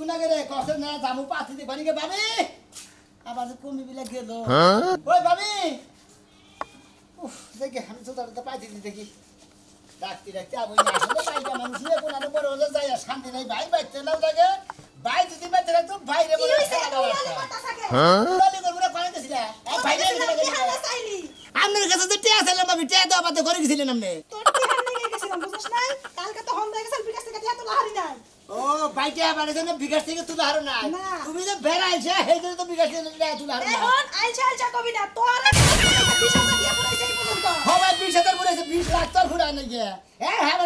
কুনা করে কষ্ট না জামু পাতি দি বানি গে ভাবি আবার কমি বিলা গেল ওই ভাবি উফ দেখে আমি তো তার পাতি দি দেখি ডাক্তি ডাক্তি আবই না আসলে বাইরে মানুষ নিয়ে কোনা তো বড় হলে যায় শান্তি নাই ভাই বাইতে নাও লাগে ভাই যদি বাইতে না তো বাইরে বলে হ্যাঁ বলি করব না কোন দিছিলা এই বাইরে আমনের কাছে তো টিয়া ছিলাম আমি টিয়া দাও বাদ করে গেছিলেন আপনি তোর টিয়া নিয়ে গেছিলাম বুঝছ নাই কালকে তো হন হয়ে গেছে বিকাশ থেকে টিয়া তো লাহারি নাই ও বাইটা বাড়ি জন্য বিকাশ থেকে তুই হারো না তুমি যে বেরাইছে এই জন্য তো বিকাশ থেকে তুই হারো না এখন আইছা কবি না তোর 20,000 দিয়া পড়াইছে এই পর্যন্ত হবে 20,000 পড়াইছে 20 লাখ তোর ঘুরা নাই গে হ্যাঁ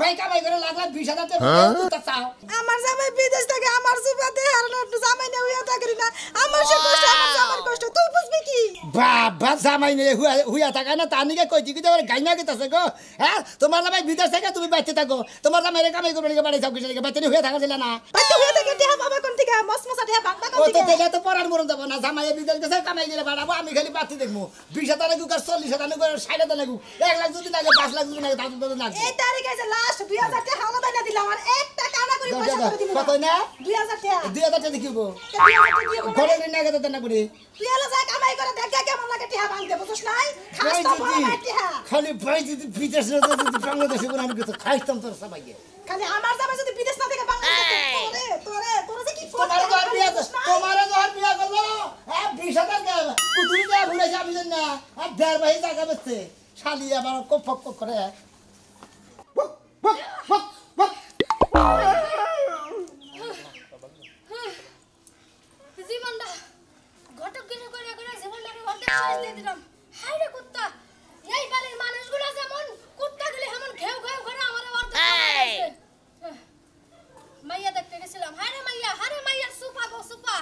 ভাই কামাই করে লাগলা 20,000 টাকা চাও আমার জামাই বিদেশ থেকে আমার সুবাদে হারলো একটু জামাই নেই হইয়া থাকি না আমার সে কষ্ট আমার জামার কষ্ট তুই বুঝবি কি বাবা জামাই নেই হুইয়া থাকা না তা নিকে কইছি কি তোমার গাইনা গেতাছে গো হ্যাঁ তোমার জামাই বিদেশ থেকে তুমি বাইতে থাকো তোমার জামাই রে কামাই করবে বাড়ি যাও কিছু বাইতে হুইয়া থাকা ছিল না বাইতে হুইয়া থেকে টিয়া বাবা কোন থেকে মসমসা টিয়া বাংলা কোন থেকে ও তো তেলে তো পরার মরন যাব না জামাই বিদেশ গেছে কামাই গেলে বাড়াবো আমি খালি পাতি দেখমু 20,000 লাগু আর 40,000 লাগু 60,000 লাগু 1 লাখ যদি লাগে 5 লাখ যদি লাগে তাহলে তো না এই তারিখে যে লাস্ট 2000 টাকা হাওলা দাইনা দিলাম আর একটা কানা করে পয়সা করে দিবি কত না 2000 টাকা 2000 টাকা দেখিবো 2000 টাকা দিয়ে ঘরে না গেতে না করে তুই এলা যা কামাই করে দেখ কেমন লাগে টিয়া ভাঙতে বুঝছ নাই খাস তো বড় টিয়া খালি ভাই যদি বিদেশ না যদি বাংলাদেশে কোন আমি তো খাইতাম তোর সবাইকে খালি আমার জামাই যদি বিদেশ না থেকে বাংলাদেশে তোরে যে কি তোমার ঘর বিয়া করলো হ্যাঁ 20,000 টাকা কুতুরি দেয়া ভুলেছে আমি জানি না আর 1.5 ভাই টাকা বেচছে শালি আবার কপ কপ করে জীবনটা ঘটক গিনে করে করে জীবনটাকে অর্ধেক শেষ দিয়ে দিলাম হাই রে কুত্তা এই বাড়ির মানুষগুলো যেমন কুত্তাগুলি এমন ঘেউ ঘেউ করে আমারে অর্ধেক মাইয়া দেখতে গেছিলাম হাই রে মাইয়া সুপা গো সুপা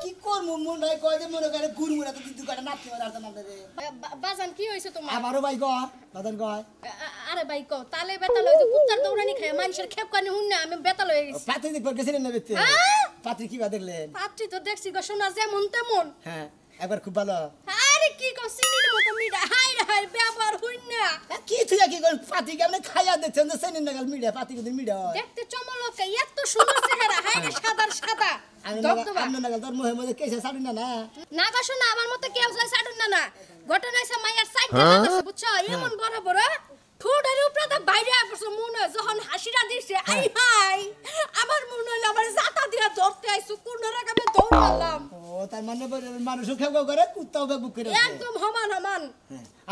কি করবো মনে হয় কয় যে মনে করে গুড়মুড়া তো কিন্তু কাটা নাচতে পারে আর তোমাদের বাজান কি হইছে তোমার আমারও ভাই কয় বাদান কয় আরে ভাই কও তালে বেতাল হইছে কুত্তার দৌড়ানি খায় মানুষের খেপ কানি হুন না আমি বেতাল হয়ে গেছি পাত্রী দেখবার গেছিলেন না বেতে পাত্রী কি বা দেখলেন পাত্রী তো দেখছি গো শোনা যেমন তেমন হ্যাঁ একবার খুব ভালো আরে কি কও চিনির মতো মিডা হাই রে হাই ব্যবহার হইন না কি তুই কি করে পাত্রী কেমন খাইয়া দেখছেন যে সেনিন নাগাল মিডিয়া পাত্রী কিন্তু মিডিয়া দেখতে চমলক এত সুন্দর চেহারা হাই রে সাদা আমি নাগাল তোর মুখের মধ্যে কেসে ছাড়ি না না না গো শোনা আমার মতো কেউ যায় ছাড়ুন না ঘটনা হইছে মাইয়ার সাইড থেকে বুঝছো এমন বড় বড় ঠোঁটের উপরে তো বাইরে আসছে মনে যখন হাসিটা দিছে আই হাই আমার মনে হলো আমার জাতা দিয়া ধরতে আইছো কোন রকমে দৌড়ালাম ও তার মানে মানুষও খেয়ে করে কুত্তাও বুক করে একদম সমান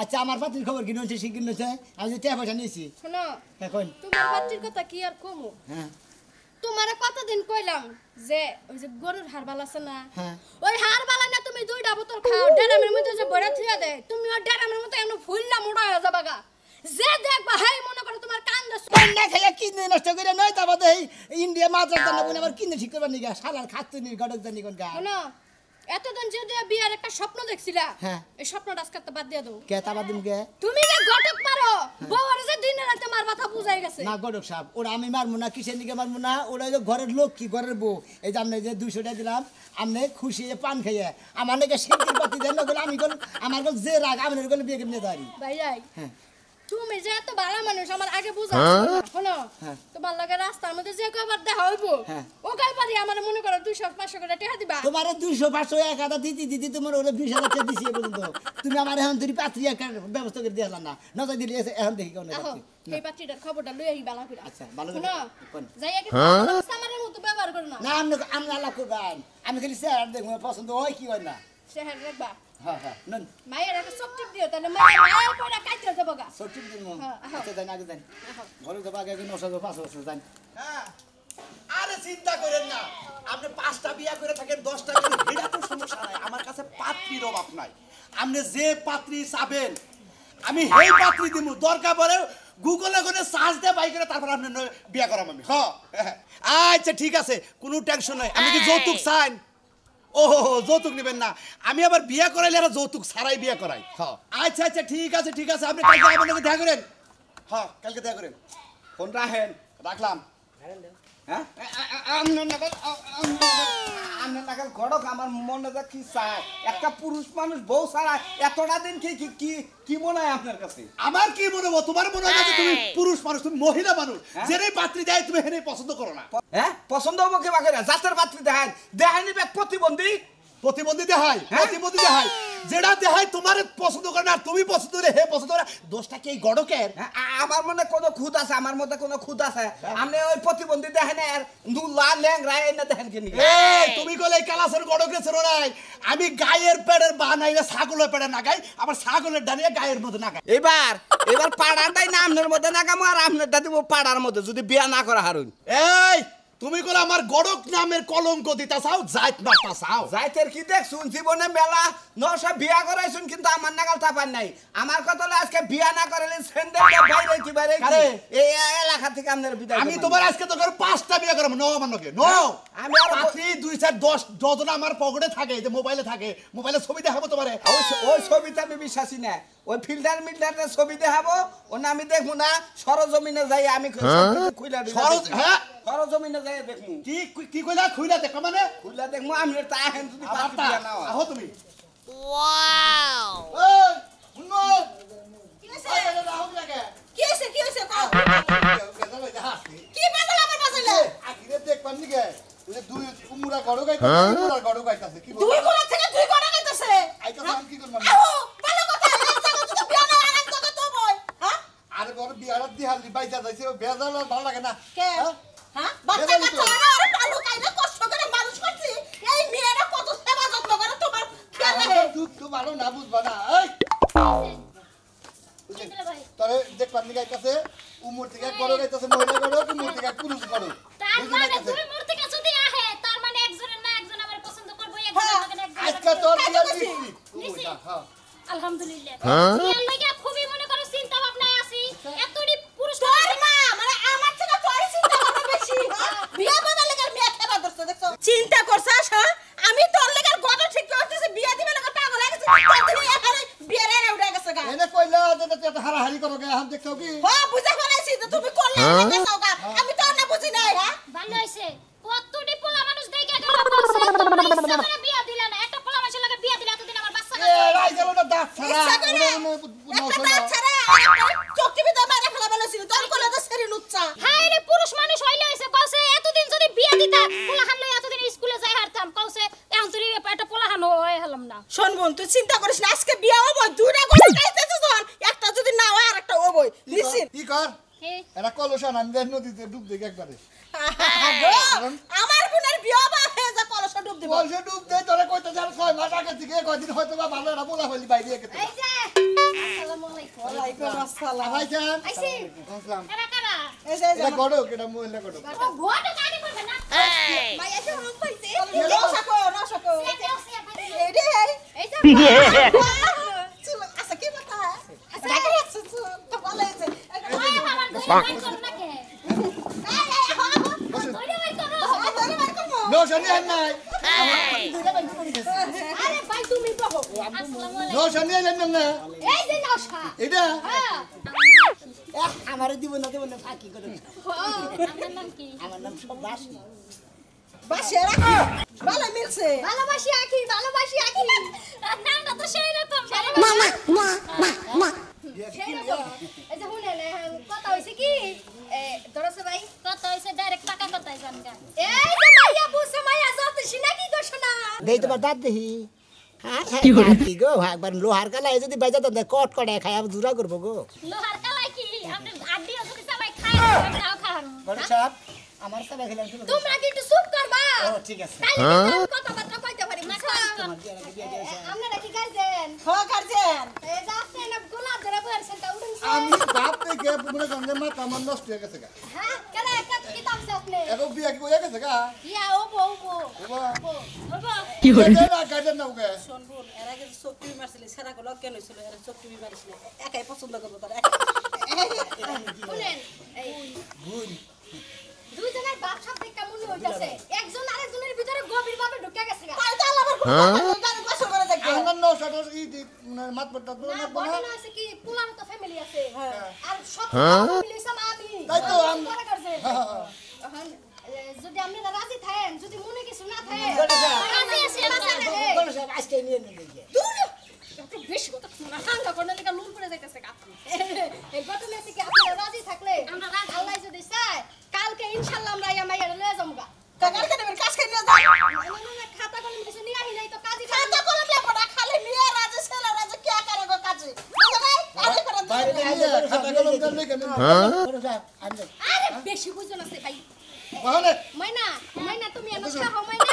আচ্ছা আমার পাত্রীর খবর কি নইছে শিখিন নইছে আমি যে টাকা পয়সা নিয়েছি শোনো এখন তোমার পাত্রীর কথা কি আর কমু হ্যাঁ তোমারে কতদিন কইলাম যে ওই যে গরুর হাড় বাল আছে না হ্যাঁ ওই হাড় বালা না তুমি দুইটা বোতল খাও ডেরামের মধ্যে যে বড়া থিয়া দেয় তুমি ওই ডেরামের মধ্যে এমন ফুললা মোড়া হয়ে যাবা গা যে দেখবা হাই মনে করো তোমার কান্দা কন্যা খাইয়া কিনে নষ্ট করে নয় তা বাদে ইন্ডিয়া মাদ্রাস জানা বলে আবার কিনে ঠিক করবার নিগা শালার খাচ্ছে নি গডক জানি কোন গা শোনো এতদিন যদি বিয়ার একটা স্বপ্ন দেখছিলা হ্যাঁ এই স্বপ্নটা আজকে তো বাদ দিয়ে দাও কে তাবা দিন কে তুমি যে গটক পারো বউর যে দিনে রাতে মার মাথা বুঝাই গেছে না গডক সাহেব ওরা আমি মারমু না কিসের নিকে মারমু না ওরা যে ঘরের লোক কি ঘরের বউ এই যে আপনি যে 200 টাকা দিলাম আপনি খুশি পান খাইয়ে আমার নাকি সেদিন পাতি দেন না আমার গল যে রাগ আপনার গলে বিয়ে করে দাঁড়ি ভাই হ্যাঁ তুমি যে এত ভালো মানুষ আমার আগে বুঝা শোনো তোমার লাগে রাস্তার মধ্যে যে কয়বার দেখা হইব ও কয়বারই আমার মনে করো 200-500 করে টাকা দিবা তোমার 200-500 1000 দিদি তোমার ওরে 20,000 টাকা দিছি পর্যন্ত তুমি আমার এখন তুই পাত্রী একটা ব্যবস্থা করে দিলা না নজর দিলি এখন দেখি কোন এই পাত্রীটার খবরটা লই আই বালা করে আচ্ছা ভালো করে যাই আগে সামারের মতো ব্যবহার করো না না আমি আল্লাহ করবেন আমি খালি স্যার দেখব পছন্দ হয় কি হয় না শহর রাখবা হ্যাঁ হ্যাঁ নন মায়ের একটা সবটি দিও তাহলে মায়ের পয়টা কাইতে যাবো গা সবটি দিন আচ্ছা জানি আগে জানি ঘরে যাবো আগে 9,500 জানি হ্যাঁ আরে চিন্তা করেন না আপনি 5টা বিয়া করে থাকেন 10টা করে এটা তো সমস্যা নাই আমার কাছে পাত্রীর অভাব নাই আপনি যে পাত্রী চাবেন আমি সেই পাত্রী দিমু দরকার পড়ে গুগলে করে সার্চ দিয়ে বাই করে তারপর আপনি বিয়া করাম আমি হ্যাঁ আচ্ছা ঠিক আছে কোনো টেনশন নাই আমি কি যৌতুক চাই ও যৌতুক নেবেন না আমি আবার বিয়া করাইলে আর যৌতুক ছাড়াই বিয়া করাই হ্যাঁ আচ্ছা আচ্ছা ঠিক আছে আপনি কালকে আমার দেখা করেন হ্যাঁ কালকে দেখা করেন ফোন রাখেন রাখলাম হ্যাঁ আপনার নাগাল ঘটক আমার মনে যা কি চায় একটা পুরুষ মানুষ বউ ছাড়া এতটা দিন কি মনে হয় আপনার কাছে আমার কি মনে হয় তোমার মনে হয় যে তুমি পুরুষ মানুষ তুমি মহিলা মানুষ যেনে পাত্রী দেয় তুমি হেনে পছন্দ করো না হ্যাঁ পছন্দ হবো কে বাকি না জাতের পাত্রী দেখায়নি প্রতিবন্ধী প্রতিবন্ধী দেখায় প্রতিবন্ধী দেখায় যেটা দেখায় তোমার পছন্দ করে না তুমি পছন্দ করে হে পছন্দ করে দোষটা কি এই গড়কের আমার মনে কোনো খুদ আছে আমার মধ্যে কোনো খুদ আছে আপনি ওই প্রতিবন্ধী দেখেন আর নুলা ল্যাংরা এনে দেখেন কি এই তুমি কলে এই কালাসের গড়কে ছিল নাই আমি গায়ের পেড়ের বানাই না ছাগলের পেড়ে না গাই আমার ছাগলের ডানিয়ে গায়ের মধ্যে না গাই এবার পাড়াটাই না আপনার মধ্যে নাগামো আর আপনারটা দিব পাড়ার মধ্যে যদি বিয়া না করা হারুন এই তুমি কলে আমার গড়ক নামের কলঙ্ক দিতা চাও জাইত মারতা চাও যাইতের কি দেখছুন জীবনে মেলা নশা বিয়া করাইছুন কিন্তু আমার নাগাল তাপান নাই আমার কথা হলো আজকে বিয়া না করাইলে সেন্ডেলটা বাইরে এই এলাকা থেকে আপনার বিদায় আমি তোমার আজকে তো করে 5টা বিয়া করব নো আমার নকে নো আমি আর পাত্রী 2 4 10 ডজন আমার পকেটে থাকে যে মোবাইলে থাকে মোবাইলে ছবি দেখাবো তোমারে ওই ছবিতে আমি বিশ্বাসী না ওই ফিল্টার ছবি দেখাবো ওনা আমি দেখবো না সরজমিনে যাই আমি খুইলা হ্যাঁ সরজমিনে যাই দেখবো কি কইলা খুইলা দেখো মানে খুইলা দেখবো আমি তা হেন যদি আবার পাত্রী বিয়া না হয় আহো তুমি ওয়াও এই মুন্নো কি হইছে আহো লাগে কি হইছে কও কি বাজাল আমার বাজাইলে আকিরে দেখ পানি গে দুই উমুরা গড় গাইতাছে উমুরা গড় গাইতাছে কি দুই কোণা থেকে দুই কোণা গাইতেছে আইতাছে আমি কি করব আও ভালো কথা এক জায়গা যদি বিয়া না আর এক জায়গা তো বই হ্যাঁ আরে বড় বিয়ার দিহালি বাইজা যাইছে বেজাল ভালো লাগে না কে হ্যাঁ বাচ্চা কাচ্চা আরে ভালো কাইনা কষ্ট করে মানুষ করছি এই মেয়েরা কত সেবা যত্ন করে তোমার খেয়াল রাখে দুধ তো ভালো না বুঝবা না এই তবে দেখ পানি গাইতাছে উমুর থেকে গড় গাইতাছে মহিলা গড় কি মুর থেকে পুরুষ গড় তার মানে দুই মূর্তি কাছে যদি আহে তার মানে একজনের না একজন আমার পছন্দ করবে একজন একজন আজকে তোর বিয়ার দিছি হ্যাঁ আলহামদুলিল্লাহ বিয়ার লাগা খুবই মনে করো চিন্তা ভাবনায় আছি এতটি পুরুষ তোর মা মানে আমার থেকে তোর চিন্তা ভাবনা বেশি বিয়া বাবা লাগার মেয়ে খেবা ধরছ দেখছো চিন্তা করছাস হ্যাঁ আমি তোর লাগার গড় ঠিক করতেছি বিয়া দিবে লাগা পাগল হয়ে গেছে তোর দিনে এখানে বিয়া রে উড়ে গেছে গা এনে কইলা যে এত হারাহারি করো গে হাম দেখছো কি হ্যাঁ বুঝা ফেলাইছি যে তুমি করলে গেছো গা আমি তো না বুঝি নাই হ্যাঁ ভালো হইছে কতটি পোলা মানুষ দেখে গেল বলছে তোমরা ইচ্ছা করে বিয়া দিলা না একটা পোলা মানুষের লাগে বিয়া দিলা এতদিন আমার বাচ্চা এ রাই গেল না দাঁত ইচ্ছা ছাড়া করে একটা দাঁত ছাড়া চোখটি ভিতরে মারা ফেলা বলেছিল তোর কোলে তো সেরি লুচ্চা হায় রে পুরুষ মানুষ হইলে হইছে কওছে এতদিন যদি বিয়া দিতা পোলা হান লই এতদিন স্কুলে যাই হারতাম কওছে এখন তুই একটা পোলা হান হই হলাম না শোন বোন তুই চিন্তা করিস না আজকে বিয়া হবো দুইটা করে খাইতেছিস যখন একটা যদি না হয় আরেকটা হবই নিশ্চিত কি কর কে এরা কলসা নাম দেন নদীতে ডুব দেখ একবারে আমার বোনের বিয়া বা হয়ে যা কলসা ডুব দিব কলসা ডুব দে তোরে কইতে যার 6 মাস আগে থেকে কয়দিন হয়তো বা ভালো না বলা হইলি বাইরে গেতে এই যে আসসালামু আলাইকুম ওয়ালাইকুম আসসালাম ভাইজান আইছি আসসালাম কারা কারা এই যে এটা গড়ো কেডা মহিলা গড়ো ও গোটা কাটি করবে না মাইয়া যে হাম পাইছে নাও সাকো এই রে এই যে চলো আচ্ছা কি কথা আচ্ছা তো ভালো আছে ওই আমার দই করো না কে নো শনি আন নাই আরে ভাই তুমি বহো আসসালামু আলাইকুম নো শনি আন না এই যে নওশা এটা হ্যাঁ আমারে দিব না ফাঁকি করে আপনার নাম কি আমার নাম সবাস বাসে রাখি ভালো মিলছে ভালোবাসি আঁকি নামটা তো সেই রকম সেই রকম এই যে শুনেন কথা হইছে কি ধরছে ভাই কথা হইছে ডাইরেক্ট টাকা কথাই জানগা এই যে মাইয়া বুঝছে মাইয়া যতছি নাকি গো শোনা দেই তোমার দাঁত দেখি হ্যাঁ কি গো একবার লোহার কালাই যদি বাজা তো কট কটে খাই আমি জুরা করবো গো লোহার কালাই কি আপনি আড্ডিও যদি চালাই খায় তাও খান বড় সাহেব আমার সাথে খেলাম শুনো তোমরা কি একটু চুপ করবা ও ঠিক আছে তাইলে আমি কথাবার্তা কইতে পারি না আপনারা কি গার্জেন হ্যাঁ গার্জেন এই যে আপনি না গোলাপ ধরে বলছেন তা উঠুন আমি বাপ থেকে মনে গঙ্গে মা কামান নষ্ট হয়ে গেছে গা হ্যাঁ কেন একটা কিতাব আছে আপনি এখন বিয়া কি হয়ে গেছে গা ইয়া ও বউ ওবা ওবা এটা না গাইডেন না ওকে শোন বোন এর আগে চোখটি মারছিলি সেরা গুলো কেন হইছিল এর চোখটি মারছিলি একাই পছন্দ করবো তার শুনেন এই দুইজনের বাপ সাপ দেখা মনে হইতাছে একজন আরেকজনের ভিতরে গভীরভাবে ঢুকে গেছে গা তাই তো আল্লাহ আমার বছর করে দেখবে আমার নষ্ট ই মাত পড়তা তো না না বড় না আছে কি পুলানো তো ফ্যামিলি আছে আর সব ফ্যামিলি আছে আমি তাই তো আমি করে করছে এখন এনে দিয়ে দূর একটু বেশি কথা শোনা ঠান্ডা করলে লেগে লুল পড়ে যাইতেছে কাপড় এই ঘটনা থেকে আপনারা রাজি থাকলে আমরা রাজি আল্লাহ যদি চায় কালকে ইনশাআল্লাহ আমরা ইয়া মাইয়ারে লয়ে যামুগা কালকে দেবেন কাজ করে নিয়ে যাও না খাতা কলম কিছু নিয়ে আহি নাই তো কাজী খাতা কলম লাগবে না খালি মেয়ে রাজে ছেলে রাজে কি করে গো কাজে বুঝো নাই কাজে করে বাইরে আইলে খাতা কলম করবে কেন করে স্যার আনবে আরে বেশি বুঝো না সে ভাই ওখানে মাইনা মাইনা তুমি এমন খাও মাইনা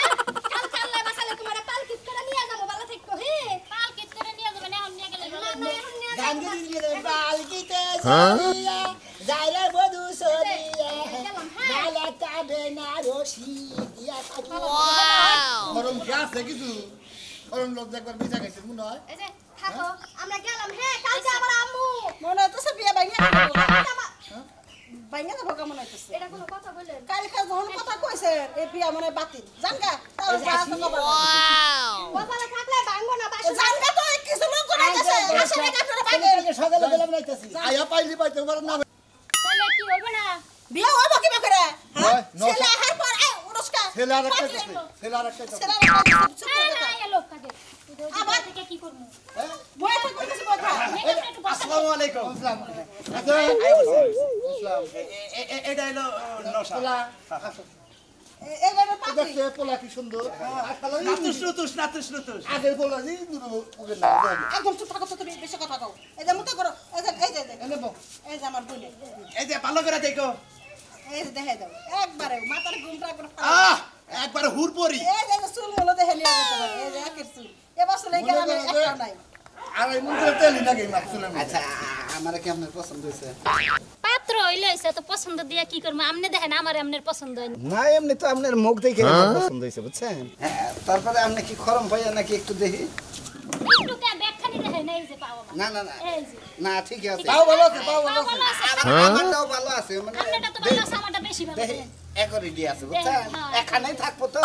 কাল আল্লাহ বাসালে তোমার পালকিত করে নিয়ে যাবো ভালো থাকো হে পালকিত করে নিয়ে যাবেন এখন নিয়ে গেলে না না এখন নিয়ে গান দিয়ে দিলে পালকিতে সরিয়া যাইরে বধু সরিয়া মালাটা বেনারসি দিয়া কাটি গরম গ্যাস কিছু গরম লোক একবার বিছা খাইছে মনে হয় এই যে থাকো আমরা গেলাম হে কালকে আমার আম্মু মনে হচ্ছে বিয়ে ভাঙিয়ে ভাঙিয়ে দেবো কেমন হইতেছে এটা কোনো কথা বললেন কালকে যখন কথা কইছে এই বিয়া মনে বাতিল জানগা তাও যা তো খবর কপালে থাকলে ভাঙবো না বাসা জানগা তো কিছু লোক করে গেছে আসলে কাপড় ভাঙে সকালে গেলাম নাইতাছি আয়া পাইলি পাইতে পারে না তাহলে কি হবে না বিয়ে হইব কি করে হ্যাঁ নয়, ছেলে আহার পর উড়সকা ছেলে আর একটা ছেলে আর একটা ছেলে না লোক কাকে আবার থেকে কি করব বই তো কইছে কথা আসসালামু আলাইকুম আসসালাম এটা হলো নশা এগারে পাতি দেখতে পোলা কি সুন্দর নাতুস নতুস আগের পোলা জি দুটো উগে না একদম চুপ থাকো তো তুমি বেশি কথা কও এই যে মতো করো এই যে এনে বউ এই যে আমার বোন এই যে ভালো করে দেখো এই যে দেখে দাও একবারে মাথার ঘুমটা করে একবার হুরপরি এই যে চুল মলো দেখে নিয়ে যেতে পারে এই যে একের চুল এবার চলে গেলাম একটা নাই আর এই মন্দিরে তেলি লাগে মাছলে আচ্ছা আমারে কি আপনার পছন্দ হয়েছে পাত্র হইলে এসে তো পছন্দ দিয়া কি করব আমনে দেখেন আমার আমনের পছন্দ হয় না এমনি তো আপনার মুখ দেখে আমার পছন্দ হয়েছে বুঝছেন হ্যাঁ তারপরে আপনি কি খরম পাইয়া নাকি একটু দেখি একটু কে ব্যাখ্যানি দেখেন এই যে পাওয়া না না না এই যে না ঠিক আছে তাও ভালো আছে তাও ভালো আছে ভালো আছে আমারটাও ভালো আছে মানে আমনেটা তো ভালো আছে আমারটা বেশি ভালো দেখি একরই দিয়ে আছে বুঝছেন হ্যাঁ। এখানেই থাকবো তো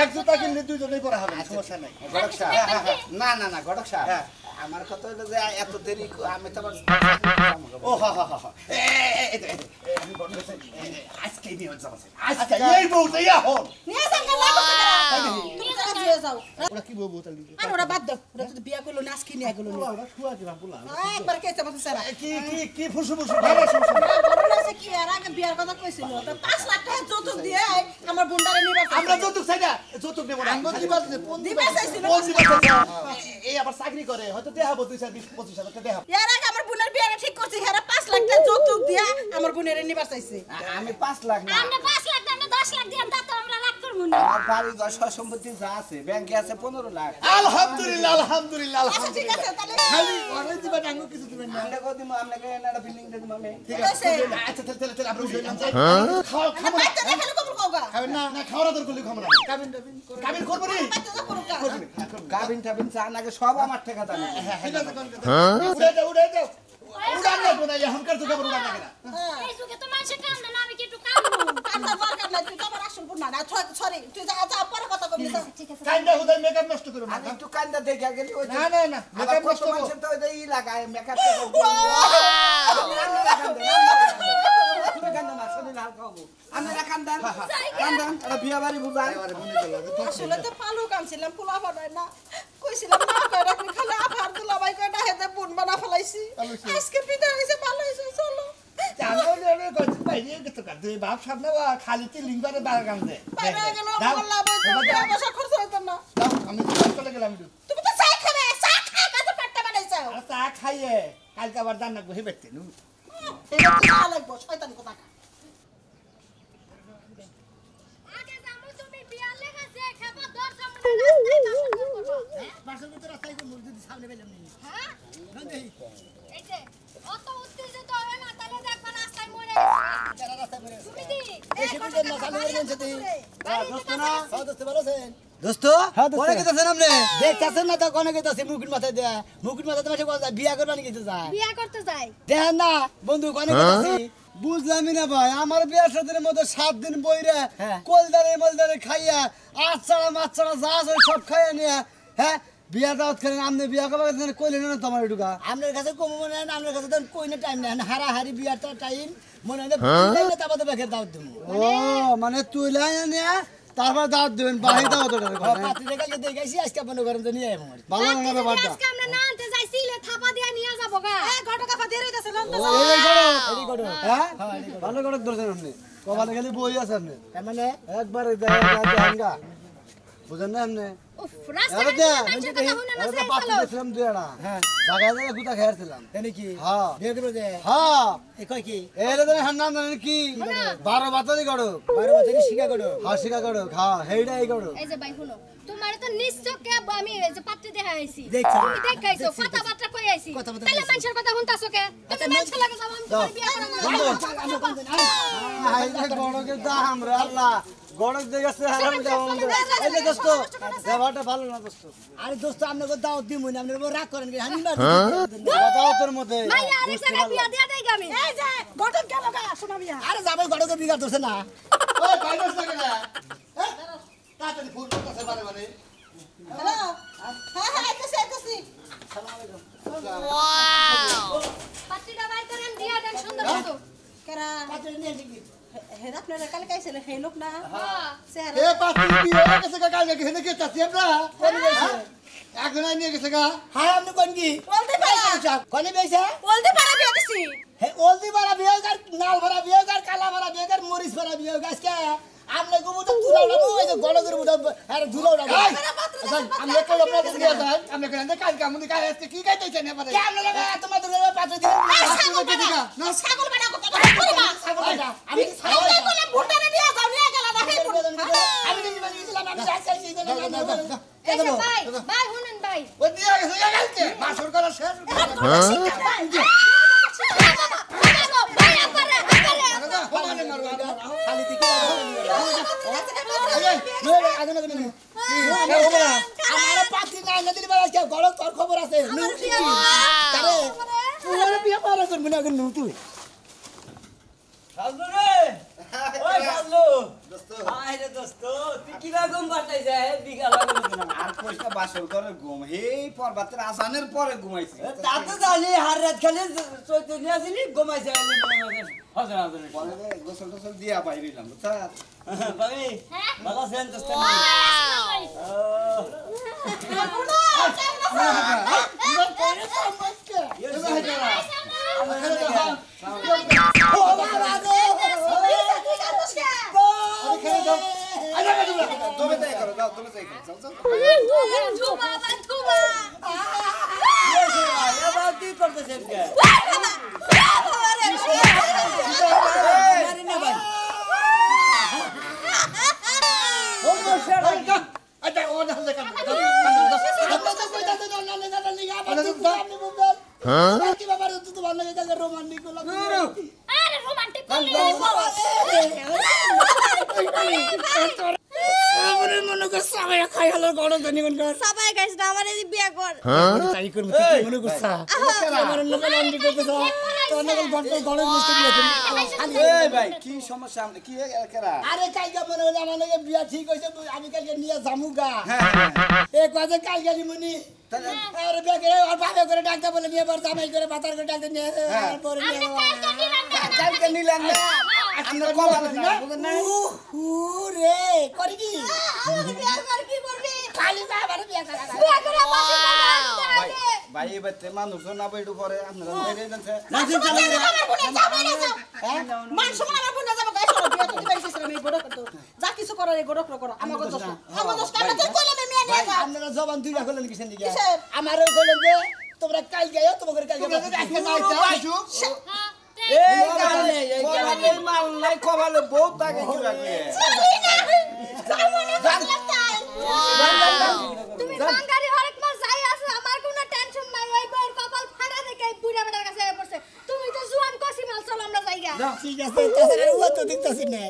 এক জুতা কিনলে দুইজনেই পরা হবে সমস্যা নাই গড়ক সাহেব না না না গড়ক সাহেব আমার কথা হলো যে এত দেরি আমি তো আবার ও হা হা হা আমি বলতেছি আজকে নিয়ে যাবো আজকে এই বউটা ইয়া হন নিয়ে যাও না লাগো তুমি তো দিয়ে যাও ওরা কি বউ তালি আর ওরা বাদ দাও ওরা তো বিয়া করলো না আজকে নিয়ে গেল ওরা শুয়া দিবা পোলা একবার কেতে বসে সারা কি ফুসু ফুসু বড় আছে কি আর আগে বিয়ার কথা কইছিল তো 5 লাখ টাকা যৌতুক দিয়ে আমার বুন্ডারে নিবা আমরা যৌতুক চাই না যৌতুক নেব না আঙ্গুল দিবা কোন দিবা চাইছিল এই আবার চাকরি করে হয়তো দেখাবো 2-25 হাজার টাকা দেখাবো এর আগে আমার বোনের বিয়াটা ঠিক করছি হেরা 5 লাখ টাকা যৌতুক দিয়া আমার বোনের নিবা চাইছে আমি 5 লাখ না আমনে 5 লাখ আমনে 10 লাখ দিয়াম তা তো আমরা লাখ করব না আমার বাড়ি ঘর সব সম্পত্তি যা আছে ব্যাংকে আছে 15 লাখ আলহামদুলিল্লাহ আলহামদুলিল্লাহ আচ্ছা ঠিক আছে তাহলে খালি ওরে দিবা আঙ্গুল কিছু দিবেন না আমরা কো দিমু আপনাকে একটা বিল্ডিং দে দিমু আমি ঠিক আছে আচ্ছা তাহলে আমরা উঠে যাই খাও বাইতে না খেলে কবুল কোগা খাবেন না না খাওয়া দরকার করলে খাবো না কাবিন টাবিন করে কাবিন করবো নি বাইতে যা করুকা গাবিন টাবিন চা নাকি সব আমার টাকা দাম ঠিক আছে কোন উড়ে যাও উড়ান না বোনা এখনকার তো খবর উড়ান না কেন এই সুকে তো মানুষে কাম না আমি কি একটু কামবো কান্না দরকার নাই তুই তো আমার আসল বোন না সরি তুই যা যা পরে কথা কবি ঠিক আছে কাইন্ডা হুদাই মেকআপ নষ্ট করো না আমি একটু কান্দা দেখে গেলি ওই না না না মেকআপ মেকআপ কষ্ট নষ্ট করো মানুষের তো ওই যে ই লাগায় মেকআপ আপনারা কান্দান কান্দান এটা বিয়া বাড়ি বুঝায় আসলে তো পালু কানছিলাম পোলা বানাই না কইছিলাম না কইরা তুমি খালি আফার দিলা ভাই কইটা হেতে বোন বানা ফলাইছি আজকে পিতা হইছে ভালো হইছে চলো জানো রে কত পাইয়ে কত কাট দুই বাপ সামনে খালি তে লিংবারে বার গান দে বাইরে গেল মোল্লা বই তো পয়সা খরচ হইতো না দাও আমি দোকান চলে গেলাম একটু তুমি তো চাই খাবে চা খা কত পাট্টা বানাইছো আর চা খাইয়ে কালকে আবার জান্নাত বসে বেটতে নু এটা কি ভালো লাগবো শয়তান কথা আগে জামু তুমি বিয়া লেগেছে খাবা 10 রাস্তায় দর্শন করব পাশের ভিতরে রাস্তায় কোন যদি সামনে পেলাম নি হ্যাঁ নন্দে এই যে অত উত্তেজিত হয় না তাহলে দেখবা রাস্তায় মরে যারা রাস্তায় পড়ে তুমি দি বেশি বুঝেন না সামনে করে নিতে দিই দোস্ত না দোস্ত ভালো আছেন দোস্ত হ্যাঁ, দোস্ত। পরে গেতেছেন আপনি দেখতাছেন না তো কোনে গেতাছে মুকুট মাথায় দেয়া মুকুট মাথায় তোমার সাথে বিয়া করবা নি গেতে যায় বিয়া করতে যাই দেখেন না বন্ধু কোনে গেতাছি বুঝলামই না ভাই আমার বিয়ার সাথে মধ্যে 7 দিন বইরা হ্যাঁ। কলদারে খাইয়া আচারা মাছারা যা আছে সব খাইয়া নিয়া হ্যাঁ বিয়া দাওয়াত করেন আপনি বিয়া করবেন কইলেন না তোমার এটুকা আপনার কাছে কম মনে হয় না আপনার কাছে তো কইনে টাইম নেই হারাহারি বিয়ারটা টাইম মনে হয় না তারপরে বেকের দাওয়াত দেবো ও মানে তুই লাই নিয়া তারপর দাওয়াত দিবেন বাহি দাওয়াত ওটা পাত্রী কালকে দেখাইছি আজকে মনে করেন যে নিয়ে আমার ভালো না ব্যাপারটা আজকে আমরা না আনতে যাইছিলে থাপা দিয়া নিয়ে যাবো গা ঘটকা ফাতে রইতাছে লন্ত এডি করো হ্যাঁ ভালো করে ধরছেন আপনি কপালে খালি বই আছে আপনি তার মানে একবার দেখেন গা বুঝেন না আপনি উফ রাস্তা মানুষের কথা শুনে না এটা পাঁচ দিয়েছিলাম দুইটা হ্যাঁ জায়গায় জায়গায় গুতা খেয়েছিলাম জানি কি হ্যাঁ বিয়ে করবো যে হ্যাঁ এ কয় কি এর হ্যাঁ নাম জানেন কি 12 বাতারি করো 12 বছর শিখা করো হাসিকা করো হ্যাঁ হেইডাই করো এই যে ভাই শুনো তোমার তো নিশ্চয়কে আমি এই যে পাত্রী দেখা আইছি দেখছি। তুমি দেখাইছো কথাবার্তা কই আইছি কথাবার্তা তাহলে কইছি। মানুষের কথা শুনতাছো কে তুমি মানুষের লাগে যাও আমি তোমার বিয়ে করব হাইডা গড়কে দাম রে আল্লাহ গড়ক দেখেছে হারাম দাও এই যে দোস্ত ব্যাপারটা ভালো না দোস্ত আরে দোস্ত আপনাকে দাওয়াত দিমু না আপনি রাগ করেন কি হানি না দাওয়াতের মধ্যে মাইয়া আরেক জায়গায় বিয়া দিয়া দেই আমি এই যে ঘটক গেল গা শোনা বিয়া আরে যাবে গড়কে বিঘা ধরছে না ওই বাইরেস লাগে না হ্যাঁ তাড়াতাড়ি ফোন করতেছে বারে বারে হ্যালো হ্যাঁ আইতাছি পাত্রীটা বাইর করেন দিয়া দেন সুন্দর মতো কেরা পাত্রী নিয়ে আসি হে আপনারা কাল কাইছিল হে লোক না হ্যাঁ চেহারা এ পাত্রী বিয়ে হয়ে গেছে কাল নাকি হেনে কে চাচ্ছি আমরা এখন নিয়ে গেছে গা হ্যাঁ আপনি কোন কি বলতে পারা কোনে বেইছে বলতে পারা বিয়া দিছি হে ওলদি বাড়া বিয়ে কর নাল ভরা বিয়ে কর কালা ভরা বিয়ে কর মরিচ ভরা বিয়ে কর আজকে আমনে গুবু তো তুলাও না ওই যে গড়কের মুদা আরে ধুলাও না আমরা কই আপনার কাছে গিয়ে যাই আমরা কই না কাল কামুনি কাল আজকে কি গাইতেছেন এবারে কেমন লাগে তোমাদের পাত্র দিন ছাগল বানা না ছাগল বানা কত করে মা আমি ছাগল বলে ভুটানে নিয়ে যাও নিয়ে গেল না হে আমি দিন বানিয়েছিলাম আমি আজকে এই দিন এই যে ভাই ভাই শুনেন ভাই ওই দিয়ে গেছে কালকে বাসর করা শেষ ভাই আপারে হোমানে মারো খালি দিকে আমার পাত্রী নাই না দিলি বাবা আজকে গড়ক তোর খবর আছে আরে তোর বিয়ে পারা করবি না কিন্তু তুই সাজু রে ওই সাজু আয় রে দোস্ত তুই কি রকম বাটাইছে বিঘা লাগানো না আর কইটা বাসর করে ঘুম হেই পর্বতের আসানের পরে ঘুমাইছি তা তো জানি হার রাত খালি চৈতন্য আসিনি ঘুমাইছে হাজার হাজার পরে গোসল টোসল দিয়া বাইরিলাম বুঝছা বাবি ভালো আছেন দোস্ত তুমি তাই করো দাও তুমি তাই করো চল ধুমা ধুমা এবার কি করতেছেন কে আচ্ছা ও না হলে কাম কি বাবা তুই ভালো লাগে রোমান্টিক আরে রোমান্টিক মনে কর সবাই খাই হলো গড়ক জানি কোন কর সবাই গাইস না আমারে বিয়া কর তাই করব তুই মনে করছা আমার লোক রোমান্টিক করতে তো তোর নকল গড়ক মিষ্টি দিয়ে এই ভাই কি সমস্যা আমরা কি একেরা আরে কালকে মনে হলো আমার লগে বিয়া ঠিক হইছে আমি কালকে নিয়ে জামুগা এ কথা কালকে নিমুনি আরে বিয়া করে আর ভাবে করে ডাকতে বলে নিয়ে বার জামাই করে বাতার করে ডাকতে নিয়ে পরে নিয়ে কালকে নিলেন না আমরা কল আছে না বুঝেন না রে করি কি বিয়া কর কি করবি খালি বাবার বিয়া করা বিয়া করে বাসি ভাই ভাই এবার তে মানুষ না বইডু পরে আপনারা বাইরে যাচ্ছে নাসিম চালু রে আমার বোনে যাবে না যাও মান সম্মান আমার বোনে যাবে গাইস বিয়া তো দিবাইছিস আমি গড়ক তো যা কিছু করো এই গড়ক করো আমাকে দোষ আমার দোষ কাটা তুই কইলে আমি মেয়ে নিয়ে যাও আপনারা জবান দুইটা করলেন কিসের দিকে কিসের? আমারও কইলেন যে তোমরা কালকে আইও তোমাদের কালকে আজকে যাইছো এই কারণে এই কারণে মাল নাই কবালে বহুত টাকা কি লাগবে তুমি বাঙালি হরেক মাস যাই আছে আমার কোনো টেনশন নাই ওই বউর কপাল ফাটা দেখে এই বুড়া বেটার কাছে পড়ছে তুমি তো জুয়ান কসি মাল চল আমরা যাইগা ঠিক আছে তাছাড়া ও তো দেখতাছি না